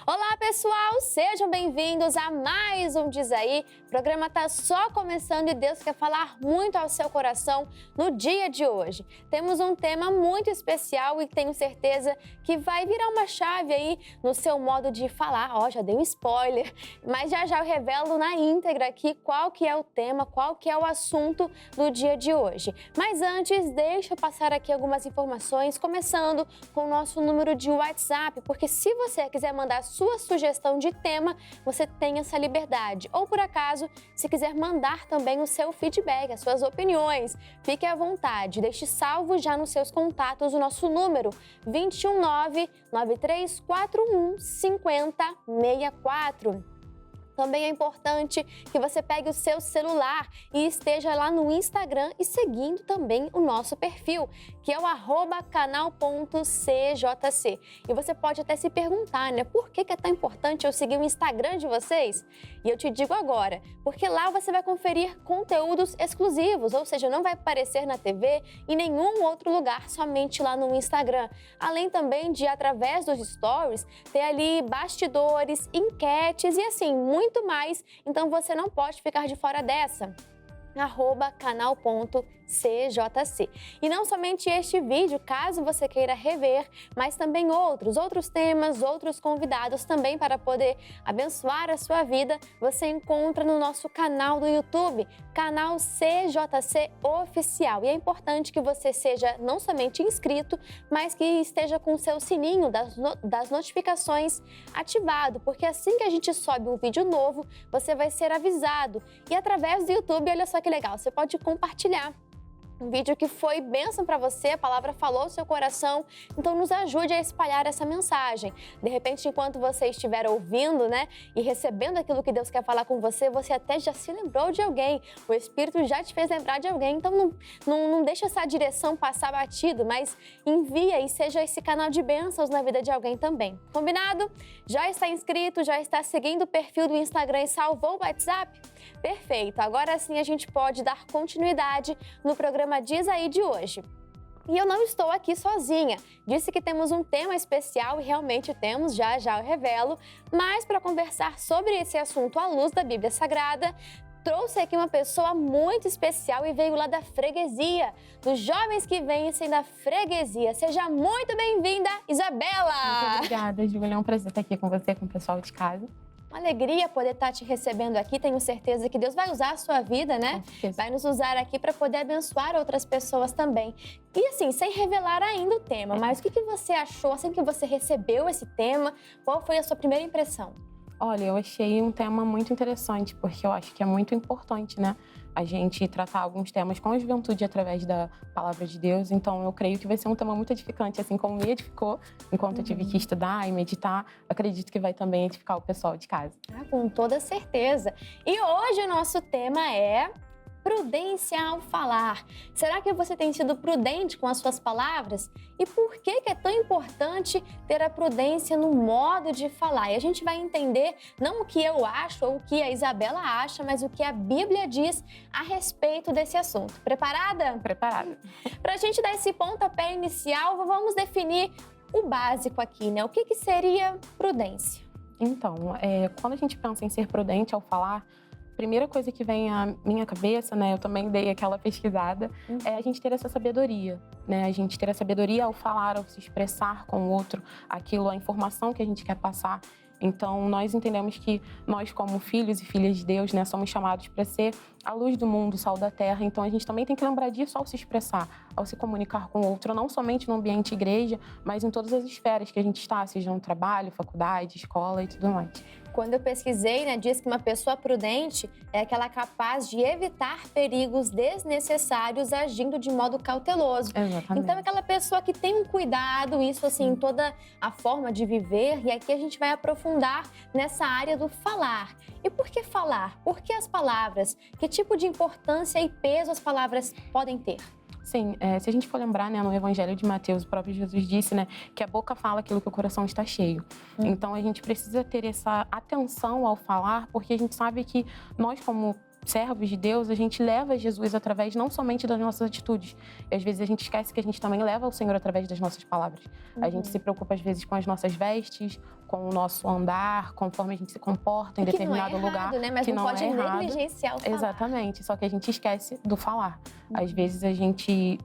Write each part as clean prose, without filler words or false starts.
Olá, pessoal! Sejam bem-vindos a mais um Diz Aí. O programa tá só começando e Deus quer falar muito ao seu coração no dia de hoje. Temos um tema muito especial e tenho certeza que vai virar uma chave aí no seu modo de falar. Já dei um spoiler, mas já eu revelo na íntegra aqui qual que é o tema, qual que é o assunto do dia de hoje. Mas antes, deixa eu passar aqui algumas informações, começando com o nosso número de WhatsApp, porque se você quiser mandar sua sugestão de tema, você tem essa liberdade. Ou por acaso, se quiser mandar também o seu feedback, as suas opiniões, fique à vontade. Deixe salvo já nos seus contatos o nosso número 219-9341-5064. Também é importante que você pegue o seu celular e esteja lá no Instagram e seguindo também o nosso perfil, que é o @canal.cjc. E você pode até se perguntar, né, por que é tão importante eu seguir o Instagram de vocês? E eu te digo agora, porque lá você vai conferir conteúdos exclusivos, ou seja, não vai aparecer na TV em nenhum outro lugar, somente lá no Instagram. Além também de, através dos stories, ter ali bastidores, enquetes e assim, muito mais, então você não pode ficar de fora dessa. @canal.cjc. E não somente este vídeo, caso você queira rever, mas também outros temas, outros convidados também para poder abençoar a sua vida, você encontra no nosso canal do YouTube, canal CJC Oficial. E é importante que você seja não somente inscrito, mas que esteja com o seu sininho das notificações ativado, porque assim que a gente sobe um vídeo novo, você vai ser avisado. E através do YouTube, olha só que legal, você pode compartilhar um vídeo que foi bênção para você, a palavra falou ao seu coração, então nos ajude a espalhar essa mensagem. De repente, enquanto você estiver ouvindo, né, e recebendo aquilo que Deus quer falar com você, você até já se lembrou de alguém, o Espírito já te fez lembrar de alguém, então não deixa essa direção passar batido, mas envia e seja esse canal de bênçãos na vida de alguém também. Combinado? Já está inscrito, já está seguindo o perfil do Instagram e salvou o WhatsApp? Perfeito, agora sim a gente pode dar continuidade no programa Diz Aí de hoje. E eu não estou aqui sozinha. Disse que temos um tema especial e realmente temos, já eu revelo. Mas para conversar sobre esse assunto à luz da Bíblia Sagrada, trouxe aqui uma pessoa muito especial e veio lá da freguesia, dos jovens que vencem da freguesia. Seja muito bem-vinda, Isabela! Muito obrigada, Júlia. É um prazer estar aqui com você, com o pessoal de casa. Uma alegria poder estar te recebendo aqui. Tenho certeza que Deus vai usar a sua vida, né? Vai nos usar aqui para poder abençoar outras pessoas também. E assim, sem revelar ainda o tema, mas o que você achou assim que você recebeu esse tema? Qual foi a sua primeira impressão? Olha, eu achei um tema muito interessante, porque eu acho que é muito importante, né? A gente tratar alguns temas com a juventude através da palavra de Deus. Então, eu creio que vai ser um tema muito edificante, assim como me edificou enquanto eu tive que estudar e meditar. Acredito que vai também edificar o pessoal de casa. Com toda certeza. E hoje o nosso tema é prudência ao falar. Será que você tem sido prudente com as suas palavras? E por que é tão importante ter a prudência no modo de falar? E a gente vai entender não o que eu acho ou o que a Isabela acha, mas o que a Bíblia diz a respeito desse assunto. Preparada? Preparada. Para a gente dar esse pontapé inicial, vamos definir o básico aqui, né? O que seria prudência? Então, quando a gente pensa em ser prudente ao falar, a primeira coisa que vem à minha cabeça, né, eu também dei aquela pesquisada, é a gente ter essa sabedoria, né? A gente ter a sabedoria ao falar, ao se expressar com o outro, aquilo, a informação que a gente quer passar. Então, nós entendemos que nós, como filhos e filhas de Deus, né, somos chamados para ser a luz do mundo, o sal da terra. Então, a gente também tem que lembrar disso ao se expressar, ao se comunicar com o outro, não somente no ambiente igreja, mas em todas as esferas que a gente está, seja no trabalho, faculdade, escola e tudo mais. Quando eu pesquisei, né, diz que uma pessoa prudente é aquela capaz de evitar perigos desnecessários agindo de modo cauteloso. Exatamente. Então, é aquela pessoa que tem um cuidado, isso assim, em toda a forma de viver. E aqui a gente vai aprofundar nessa área do falar. E por que falar? Por que as palavras? Que tipo de importância e peso as palavras podem ter? Sim, se a gente for lembrar, né, no Evangelho de Mateus, o próprio Jesus disse, né, que a boca fala aquilo que o coração está cheio. Então, a gente precisa ter essa atenção ao falar, porque a gente sabe que nós, como servos de Deus, a gente leva Jesus através não somente das nossas atitudes. E às vezes a gente esquece que a gente também leva o Senhor através das nossas palavras. A gente se preocupa às vezes com as nossas vestes, com o nosso andar, conforme a gente se comporta em determinado lugar. Né? Mas que não pode é errado. negligenciar o falar. Exatamente, só que a gente esquece do falar. Às vezes a gente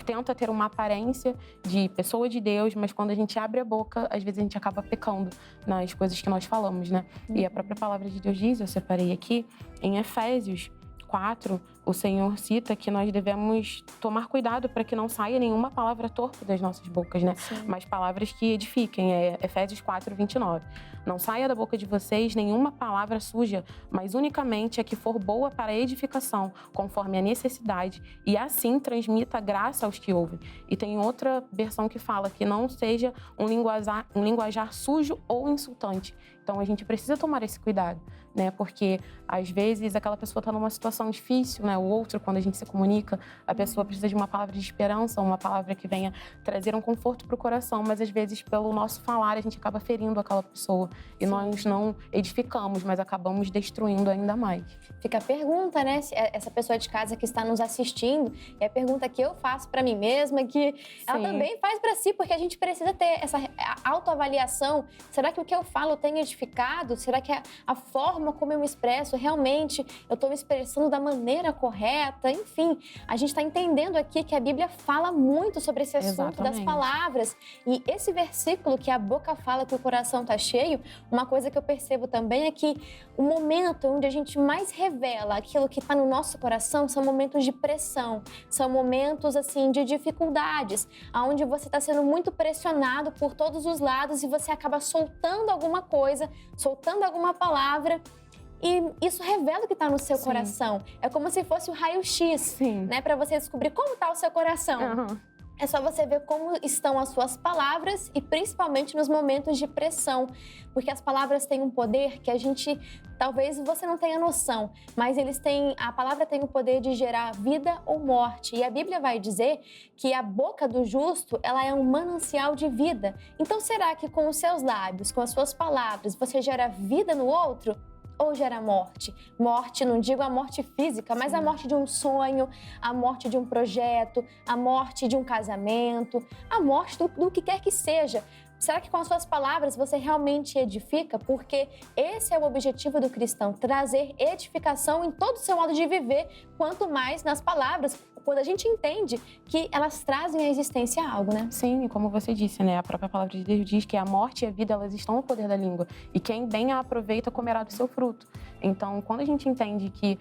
tenta ter uma aparência de pessoa de Deus, mas quando a gente abre a boca, às vezes a gente acaba pecando nas coisas que nós falamos, né? E a própria palavra de Deus diz, eu separei aqui, em Efésios 4, o Senhor cita que nós devemos tomar cuidado para que não saia nenhuma palavra torpe das nossas bocas, né? Sim. Mas palavras que edifiquem, Efésios 4, 29. Não saia da boca de vocês nenhuma palavra suja, mas unicamente a que for boa para a edificação, conforme a necessidade, e assim transmita graça aos que ouvem. E tem outra versão que fala que não seja um linguajar sujo ou insultante. Então, a gente precisa tomar esse cuidado, né? Porque, às vezes, aquela pessoa está numa situação difícil, né? O outro, quando a gente se comunica, a pessoa precisa de uma palavra de esperança, uma palavra que venha trazer um conforto para o coração, mas, às vezes, pelo nosso falar, a gente acaba ferindo aquela pessoa. E nós não edificamos, mas acabamos destruindo ainda mais. Fica a pergunta, né? Se essa pessoa de casa que está nos assistindo, é a pergunta que eu faço para mim mesma, que ela também faz para si, porque a gente precisa ter essa autoavaliação. Será que o que eu falo tem edificado? Será que a forma como eu me expresso, realmente eu estou me expressando da maneira correta? Enfim, a gente está entendendo aqui que a Bíblia fala muito sobre esse assunto das palavras. E esse versículo que a boca fala que o coração está cheio, uma coisa que eu percebo também é que o momento onde a gente mais revela aquilo que está no nosso coração são momentos de pressão, são momentos assim de dificuldades, onde você está sendo muito pressionado por todos os lados e você acaba soltando alguma coisa, soltando alguma palavra. E isso revela o que está no seu coração. É como se fosse o raio-x, né? Para você descobrir como está o seu coração. É só você ver como estão as suas palavras e principalmente nos momentos de pressão. Porque as palavras têm um poder que a gente, talvez você não tenha noção, mas a palavra tem o poder de gerar vida ou morte. E a Bíblia vai dizer que a boca do justo, ela é um manancial de vida. Então será que com os seus lábios, com as suas palavras, você gera vida no outro? Ou gera morte? Morte, não digo a morte física, mas a morte de um sonho, a morte de um projeto, a morte de um casamento, a morte do que quer que seja. Será que com as suas palavras você realmente edifica? Porque esse é o objetivo do cristão, trazer edificação em todo o seu modo de viver, quanto mais nas palavras, quando a gente entende que elas trazem à existência algo, né? Sim, e como você disse, né? A própria palavra de Deus diz que a morte e a vida, elas estão no poder da língua. E quem bem a aproveita comerá do seu fruto. Então, quando a gente entende que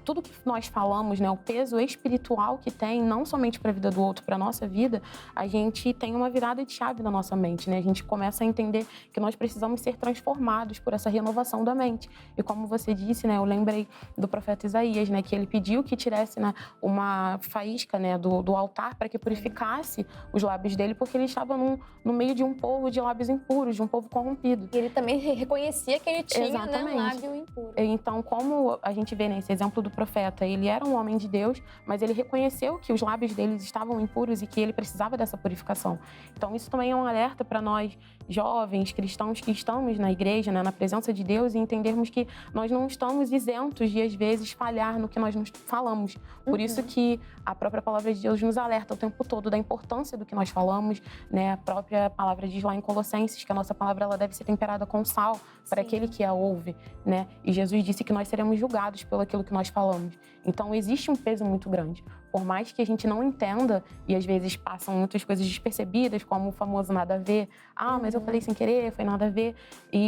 tudo que nós falamos, né, o peso espiritual que tem, não somente para a vida do outro, para a nossa vida, a gente tem uma virada de chave na nossa mente, né? A gente começa a entender que nós precisamos ser transformados por essa renovação da mente. E como você disse, né, eu lembrei do profeta Isaías, né, que ele pediu que tirasse, né, uma faísca, né, do altar para que purificasse os lábios dele, porque ele estava no meio de um povo de lábios impuros, de um povo corrompido. E ele também reconhecia que ele tinha, né, um lábio impuro. Então, como a gente vê nesse exemplo do profeta, ele era um homem de Deus, mas ele reconheceu que os lábios dele estavam impuros e que ele precisava dessa purificação. Então, isso também é um alerta para nós, jovens, cristãos que estamos na igreja, né, na presença de Deus, e entendermos que nós não estamos isentos de, às vezes, falhar no que nós nos falamos. Por isso que a própria palavra de Deus nos alerta o tempo todo da importância do que nós falamos, né? A própria palavra diz lá em Colossenses que a nossa palavra ela deve ser temperada com sal para aquele que a ouve, né? E Jesus disse que nós seremos julgados pelo aquilo que nós falamos. Então, existe um peso muito grande. Por mais que a gente não entenda, e às vezes passam muitas coisas despercebidas, como o famoso nada a ver. Mas eu falei sem querer, foi nada a ver.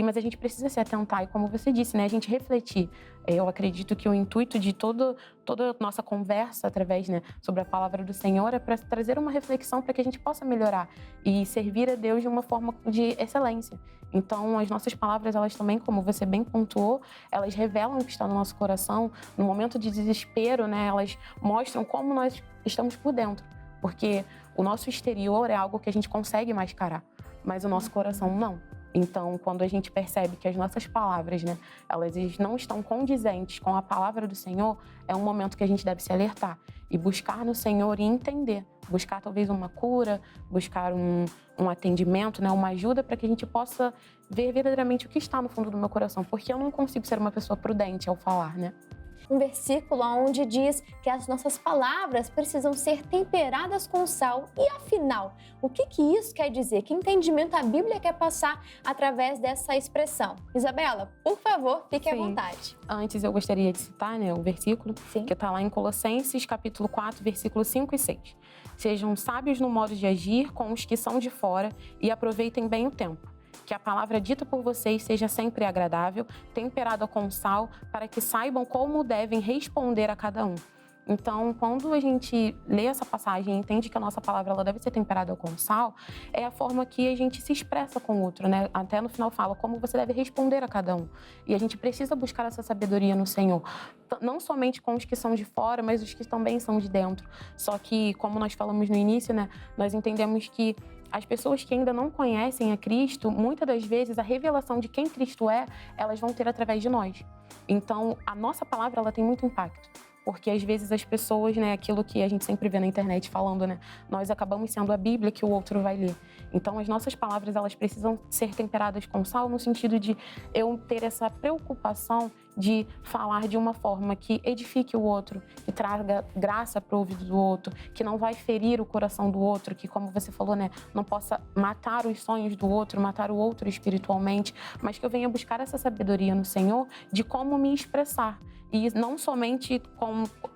Mas a gente precisa se atentar. E como você disse, né, a gente refletir. Eu acredito que o intuito de toda a nossa conversa, através, né, sobre a palavra do Senhor, é para trazer uma reflexão para que a gente possa melhorar e servir a Deus de uma forma de excelência. Então, as nossas palavras, elas também, como você bem pontuou, elas revelam o que está no nosso coração. No momento de desespero, né, elas mostram como nós estamos por dentro. Porque o nosso exterior é algo que a gente consegue mascarar, mas o nosso coração não. Então, quando a gente percebe que as nossas palavras, né, elas não estão condizentes com a palavra do Senhor, é um momento que a gente deve se alertar e buscar no Senhor e entender. Buscar talvez uma cura, buscar um atendimento, né, uma ajuda para que a gente possa ver verdadeiramente o que está no fundo do meu coração. Porque eu não consigo ser uma pessoa prudente ao falar, né? um versículo onde diz que as nossas palavras precisam ser temperadas com sal. E afinal, o que isso quer dizer? Que entendimento a Bíblia quer passar através dessa expressão? Isabela, por favor, fique à vontade. Antes eu gostaria de citar, né, o versículo que está lá em Colossenses, capítulo 4, versículos 5 e 6. Sejam sábios no modo de agir com os que são de fora e aproveitem bem o tempo. Que a palavra dita por vocês seja sempre agradável, temperada com sal, para que saibam como devem responder a cada um. Então, quando a gente lê essa passagem e entende que a nossa palavra ela deve ser temperada com sal, é a forma que a gente se expressa com o outro, né? Até no final fala como você deve responder a cada um. E a gente precisa buscar essa sabedoria no Senhor, não somente com os que são de fora, mas os que também são de dentro. Só que, como nós falamos no início, né, nós entendemos que as pessoas que ainda não conhecem a Cristo, muitas das vezes a revelação de quem Cristo é, elas vão ter através de nós. Então, a nossa palavra ela tem muito impacto. Porque às vezes as pessoas, né, aquilo que a gente sempre vê na internet falando, né, nós acabamos sendo a Bíblia que o outro vai ler. Então as nossas palavras, elas precisam ser temperadas com sal no sentido de eu ter essa preocupação de falar de uma forma que edifique o outro, que traga graça para o ouvido do outro, que não vai ferir o coração do outro, que, como você falou, né, não possa matar os sonhos do outro, matar o outro espiritualmente, mas que eu venha buscar essa sabedoria no Senhor de como me expressar. E não somente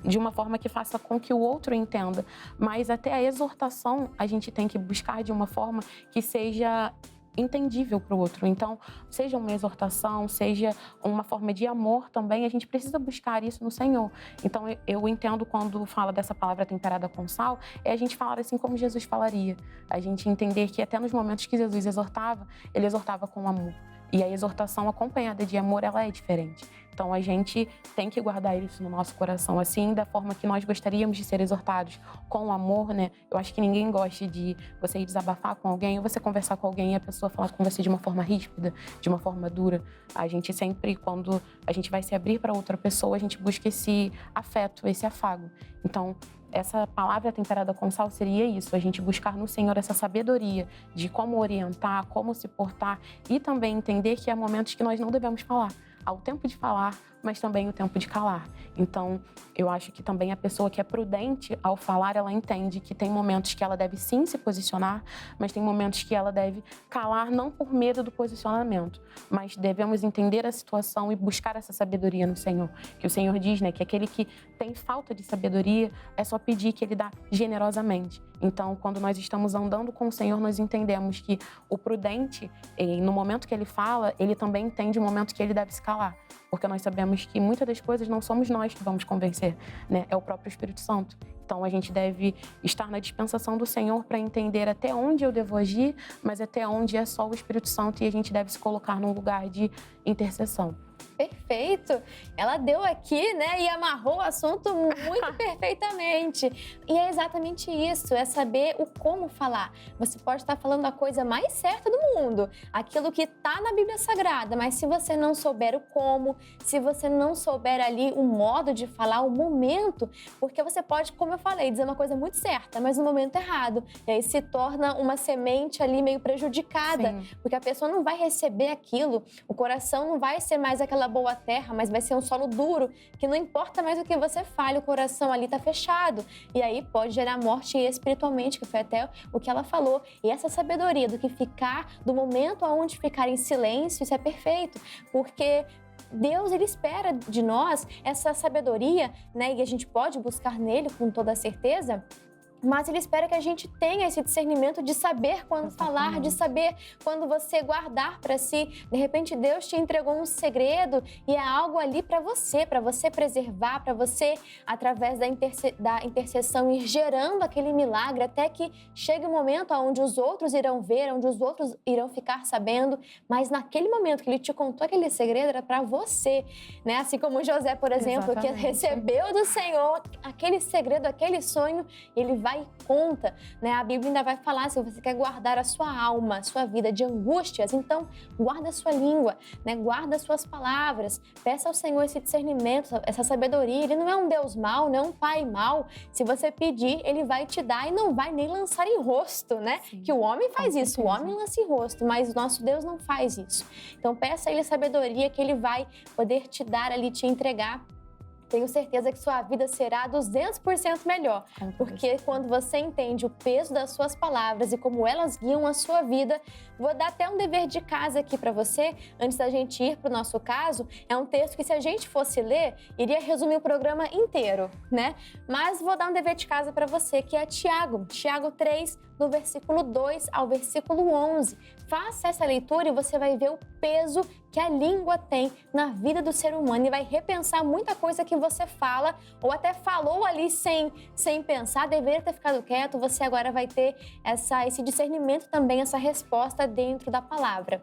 de uma forma que faça com que o outro entenda, mas até a exortação a gente tem que buscar de uma forma que seja entendível para o outro. Então, seja uma exortação, seja uma forma de amor também, a gente precisa buscar isso no Senhor. Então, eu entendo quando fala dessa palavra temperada com sal, é a gente falar assim como Jesus falaria. A gente entender que até nos momentos que Jesus exortava, ele exortava com amor. E a exortação acompanhada de amor, ela é diferente. Então, a gente tem que guardar isso no nosso coração, assim, da forma que nós gostaríamos de ser exortados, com amor, né? Eu acho que ninguém gosta de você ir desabafar com alguém, ou você conversar com alguém e a pessoa falar com você de uma forma ríspida, de uma forma dura. A gente sempre, quando a gente vai se abrir para outra pessoa, a gente busca esse afeto, esse afago. Então, essa palavra temperada com sal seria isso, a gente buscar no Senhor essa sabedoria de como orientar, como se portar e também entender que há momentos que nós não devemos falar. Há o tempo de falar, mas também o tempo de calar. Então, eu acho que também a pessoa que é prudente ao falar, ela entende que tem momentos que ela deve sim se posicionar, mas tem momentos que ela deve calar não por medo do posicionamento, mas devemos entender a situação e buscar essa sabedoria no Senhor. Que o Senhor diz, né, que aquele que tem falta de sabedoria é só pedir que Ele dá generosamente. Então, quando nós estamos andando com o Senhor, nós entendemos que o prudente, no momento que ele fala, ele também entende o momento que ele deve se calar. Porque nós sabemos que muitas das coisas não somos nós que vamos convencer, né? É o próprio Espírito Santo. Então, a gente deve estar na dispensação do Senhor para entender até onde eu devo agir, mas até onde é só o Espírito Santo e a gente deve se colocar num lugar de intercessão. Perfeito! Ela deu aqui, né, e amarrou o assunto muito perfeitamente. E é exatamente isso, é saber o como falar. Você pode estar falando a coisa mais certa do mundo, aquilo que está na Bíblia Sagrada, mas se você não souber o como, se você não souber ali o modo de falar, o momento, porque você pode, como eu falei, dizer uma coisa muito certa, mas no momento errado. E aí se torna uma semente ali meio prejudicada, Sim. porque a pessoa não vai receber aquilo, o coração não vai ser mais aquela boa terra, mas vai ser um solo duro, que não importa mais o que você fale, o coração ali tá fechado. E aí pode gerar morte espiritualmente, que foi até o que ela falou. E essa sabedoria do que ficar, do momento aonde ficar em silêncio, isso é perfeito, porque Deus, Ele espera de nós essa sabedoria, né? E a gente pode buscar nele com toda certeza, mas Ele espera que a gente tenha esse discernimento de saber quando falar, de saber quando você guardar para si. De repente, Deus te entregou um segredo e é algo ali para você preservar, para você, através da intercessão, ir gerando aquele milagre até que chegue o momento onde os outros irão ver, onde os outros irão ficar sabendo. Mas naquele momento que Ele te contou aquele segredo, era para você, né? Assim como José, por exemplo, que recebeu do Senhor aquele segredo, aquele sonho, ele vai e conta, né? A Bíblia ainda vai falar, se você quer guardar a sua alma, a sua vida de angústias, então guarda a sua língua, né? Guarda as suas palavras, peça ao Senhor esse discernimento, essa sabedoria. Ele não é um Deus mau, não é um pai mau. Se você pedir, Ele vai te dar e não vai nem lançar em rosto, né? Sim, que o homem faz isso, o homem lança em rosto, mas o nosso Deus não faz isso. Então peça a Ele a sabedoria que Ele vai poder te dar ali, te entregar. tenho certeza que sua vida será 200% melhor. Porque quando você entende o peso das suas palavras e como elas guiam a sua vida, vou dar até um dever de casa aqui para você, antes da gente ir para o nosso caso. É um texto que, se a gente fosse ler, iria resumir o programa inteiro, né? Mas vou dar um dever de casa para você, que é Tiago 3, do versículo 2 ao versículo 11. Faça essa leitura e você vai ver o peso que a língua tem na vida do ser humano e vai repensar muita coisa que você fala ou até falou ali sem pensar, deveria ter ficado quieto. Você agora vai ter esse discernimento também, essa resposta dentro da palavra.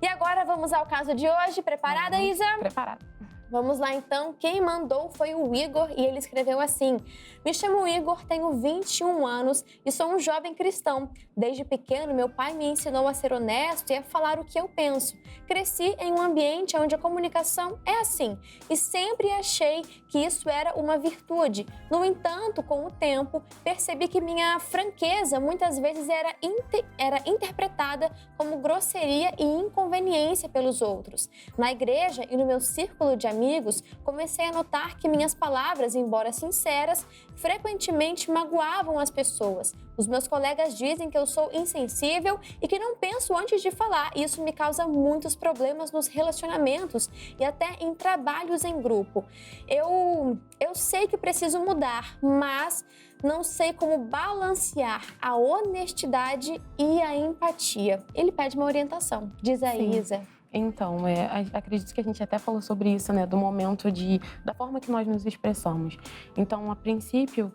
E agora vamos ao caso de hoje. Preparada, Isa? Preparada. Vamos lá, então. Quem mandou foi o Igor e ele escreveu assim: me chamo Igor, tenho 21 anos e sou um jovem cristão. Desde pequeno, meu pai me ensinou a ser honesto e a falar o que eu penso. Cresci em um ambiente onde a comunicação é assim e sempre achei que isso era uma virtude. No entanto, com o tempo, percebi que minha franqueza muitas vezes era interpretada como grosseria e inconveniência pelos outros. Na igreja e no meu círculo de amigos, comecei a notar que minhas palavras, embora sinceras, frequentemente magoavam as pessoas. Os meus colegas dizem que eu sou insensível e que não penso antes de falar, e isso me causa muitos problemas nos relacionamentos e até em trabalhos em grupo. Eu sei que preciso mudar, mas não sei como balancear a honestidade e a empatia. Ele pede uma orientação. Diz aí, Isa. Então, acredito que a gente até falou sobre isso, né, do momento da forma que nós nos expressamos. Então, a princípio,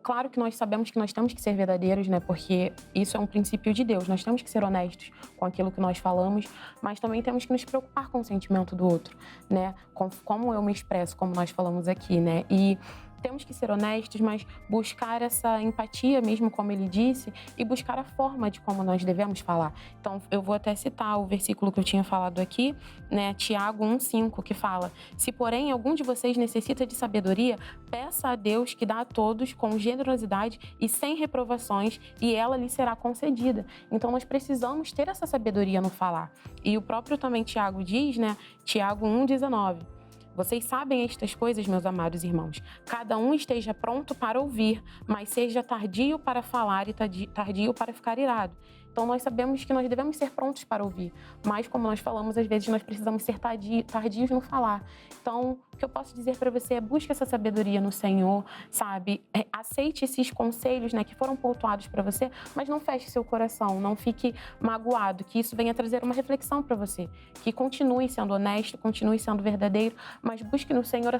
claro que nós sabemos que nós temos que ser verdadeiros, né, porque isso é um princípio de Deus. Nós temos que ser honestos com aquilo que nós falamos, mas também temos que nos preocupar com o sentimento do outro, né, com como eu me expresso, como nós falamos aqui, né, e temos que ser honestos, mas buscar essa empatia mesmo, como ele disse, e buscar a forma de como nós devemos falar. Então, eu vou até citar o versículo que eu tinha falado aqui, né, Tiago 1,5, que fala: se porém algum de vocês necessita de sabedoria, peça a Deus, que dá a todos com generosidade e sem reprovações, e ela lhe será concedida. Então, nós precisamos ter essa sabedoria no falar. E o próprio também Tiago diz, né, Tiago 1,19, vocês sabem estas coisas, meus amados irmãos. Cada um esteja pronto para ouvir, mas seja tardio para falar e tardio para ficar irado. Então, nós sabemos que nós devemos ser prontos para ouvir, mas, como nós falamos, às vezes nós precisamos ser tardios no falar. Então, o que eu posso dizer para você é: busque essa sabedoria no Senhor, sabe? Aceite esses conselhos, né, que foram pontuados para você, mas não feche seu coração, não fique magoado, que isso venha trazer uma reflexão para você, que continue sendo honesto, continue sendo verdadeiro, mas busque no Senhor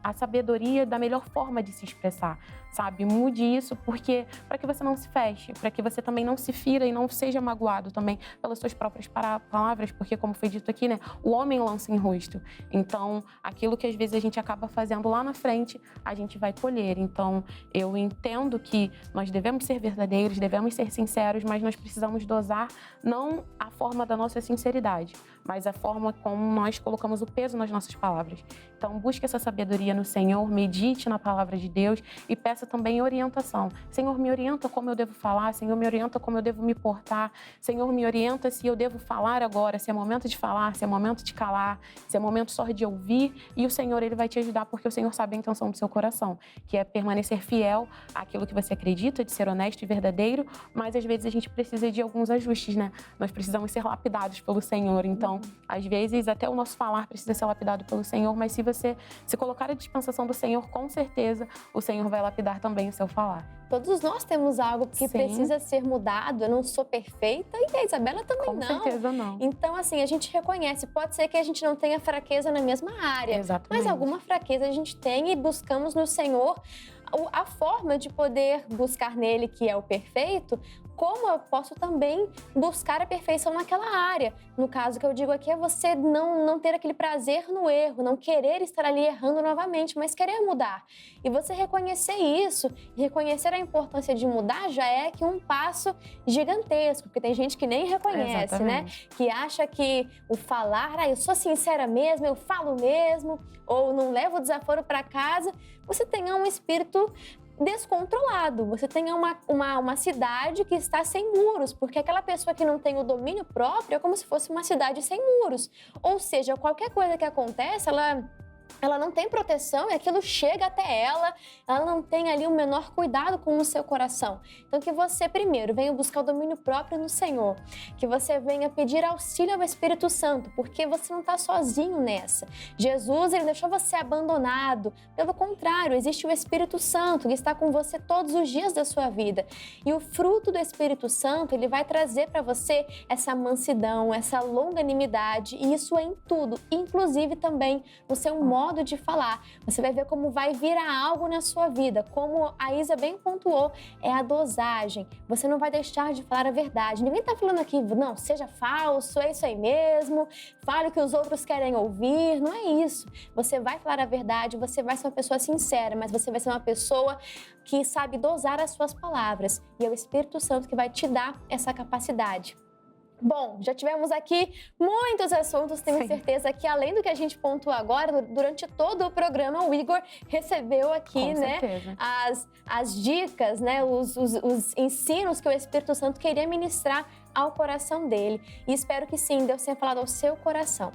a sabedoria da melhor forma de se expressar, sabe? Mude isso, porque para que você não se feche, para que você também não se fira e não seja magoado também pelas suas próprias palavras, porque, como foi dito aqui, né, o homem lança em rosto. Então, aquilo que às vezes a gente acaba fazendo lá na frente, a gente vai colher. Então, eu entendo que nós devemos ser verdadeiros, devemos ser sinceros, mas nós precisamos dosar não a forma da nossa sinceridade, mas a forma como nós colocamos o peso nas nossas palavras. Então, busque essa sabedoria no Senhor, medite na palavra de Deus e peça também orientação. Senhor, me orienta como eu devo falar, Senhor, me orienta como eu devo me portar, Senhor, me orienta se eu devo falar agora, se é momento de falar, se é momento de calar, se é momento só de ouvir, e o Senhor, Ele vai te ajudar, porque o Senhor sabe a intenção do seu coração, que é permanecer fiel àquilo que você acredita, de ser honesto e verdadeiro, mas às vezes a gente precisa de alguns ajustes, né? Nós precisamos ser lapidados pelo Senhor, então, às vezes, até o nosso falar precisa ser lapidado pelo Senhor, mas se você se colocar à dispensação do Senhor, com certeza, o Senhor vai lapidar também o seu falar. Todos nós temos algo que precisa ser mudado. Eu não sou perfeita e a Isabela também não. Com certeza não. Então, assim, a gente reconhece. Pode ser que a gente não tenha fraqueza na mesma área. Exatamente. Mas alguma fraqueza a gente tem e buscamos no Senhor a forma de poder buscar nele, que é o perfeito, como eu posso também buscar a perfeição naquela área. No caso que eu digo aqui é você não ter aquele prazer no erro, não querer estar ali errando novamente, mas querer mudar. E você reconhecer isso, reconhecer a importância de mudar já é que um passo gigantesco, porque tem gente que nem reconhece, né? Que acha que o falar, eu sou sincera mesmo, eu falo mesmo, ou não levo o desaforo para casa, você tenha um espírito descontrolado, você tenha uma cidade que está sem muros, porque aquela pessoa que não tem o domínio próprio é como se fosse uma cidade sem muros. Ou seja, qualquer coisa que acontece, ela ela não tem proteção e aquilo chega até ela não tem ali o menor cuidado com o seu coração. Então que você primeiro venha buscar o domínio próprio no Senhor, que você venha pedir auxílio ao Espírito Santo, porque você não está sozinho nessa. Jesus, ele deixou você abandonado, pelo contrário, existe o Espírito Santo que está com você todos os dias da sua vida. E o fruto do Espírito Santo, ele vai trazer para você essa mansidão, essa longanimidade, e isso é em tudo, inclusive também no seu modo de falar. Você vai ver como vai virar algo na sua vida. Como a Isa bem pontuou, é a dosagem. Você não vai deixar de falar a verdade. Ninguém tá falando aqui, não, seja falso, é isso aí mesmo, fale o que os outros querem ouvir. Não é isso. Você vai falar a verdade, você vai ser uma pessoa sincera, mas você vai ser uma pessoa que sabe dosar as suas palavras. E é o Espírito Santo que vai te dar essa capacidade. Bom, já tivemos aqui muitos assuntos, tenho certeza que além do que a gente pontuou agora, durante todo o programa, o Igor recebeu aqui, né, as dicas, né, os ensinos que o Espírito Santo queria ministrar ao coração dele. E espero que sim, Deus tenha falado ao seu coração.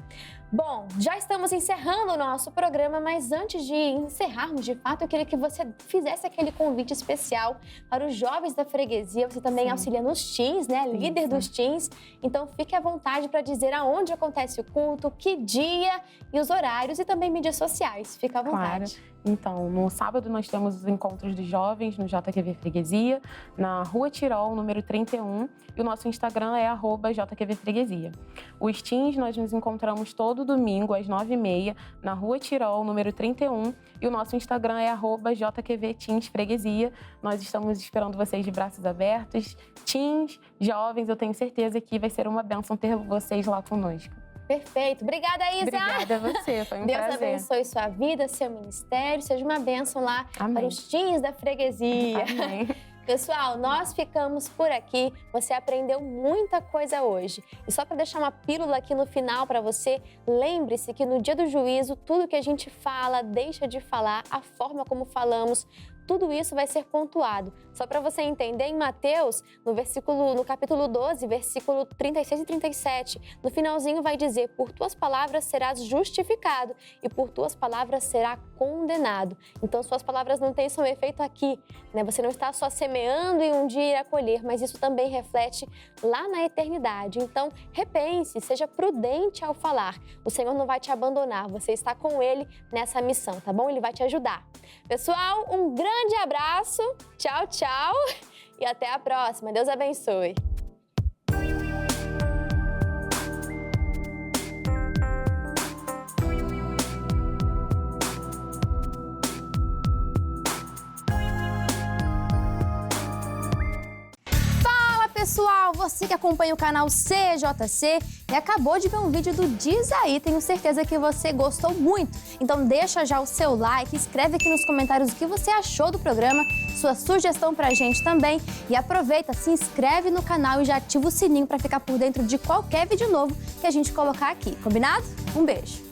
Bom, já estamos encerrando o nosso programa, mas antes de encerrarmos, de fato, eu queria que você fizesse aquele convite especial para os jovens da freguesia. Você também auxilia nos teens, né? Líder dos teens. Então, fique à vontade para dizer aonde acontece o culto, que dia e os horários e também mídias sociais. Fica à vontade. Claro. Então, no sábado nós temos os encontros dos jovens no JQV Freguesia, na Rua Tirol, número 31, e o nosso Instagram é @JQVFreguesia. Os teens nós nos encontramos todo domingo às 9h30 na Rua Tirol, número 31, e o nosso Instagram é @JQVTeensFreguesia. Nós estamos esperando vocês de braços abertos. Teens, jovens, eu tenho certeza que vai ser uma bênção ter vocês lá conosco. Perfeito. Obrigada, Isa. Obrigada a você, foi um prazer. Deus abençoe sua vida, seu ministério, seja uma bênção lá para os teens da freguesia. Amém. Pessoal, nós ficamos por aqui. Você aprendeu muita coisa hoje. E só para deixar uma pílula aqui no final para você, lembre-se que no dia do juízo, tudo que a gente fala, deixa de falar, a forma como falamos, tudo isso vai ser pontuado. Só para você entender, em Mateus, no capítulo 12, versículo 36 e 37, no finalzinho vai dizer: por tuas palavras serás justificado e por tuas palavras será condenado. Então, suas palavras não têm só um efeito aqui, né? Você não está só semeando e um dia irá colher, mas isso também reflete lá na eternidade. Então, repense, seja prudente ao falar. O Senhor não vai te abandonar, você está com Ele nessa missão, tá bom? Ele vai te ajudar. Pessoal, um grande abraço, tchau, tchau e até a próxima. Deus abençoe. Pessoal, você que acompanha o canal CJC e acabou de ver um vídeo do Diz Aí, tenho certeza que você gostou muito. Então deixa já o seu like, escreve aqui nos comentários o que você achou do programa, sua sugestão pra gente também. E aproveita, se inscreve no canal e já ativa o sininho para ficar por dentro de qualquer vídeo novo que a gente colocar aqui, combinado? Um beijo!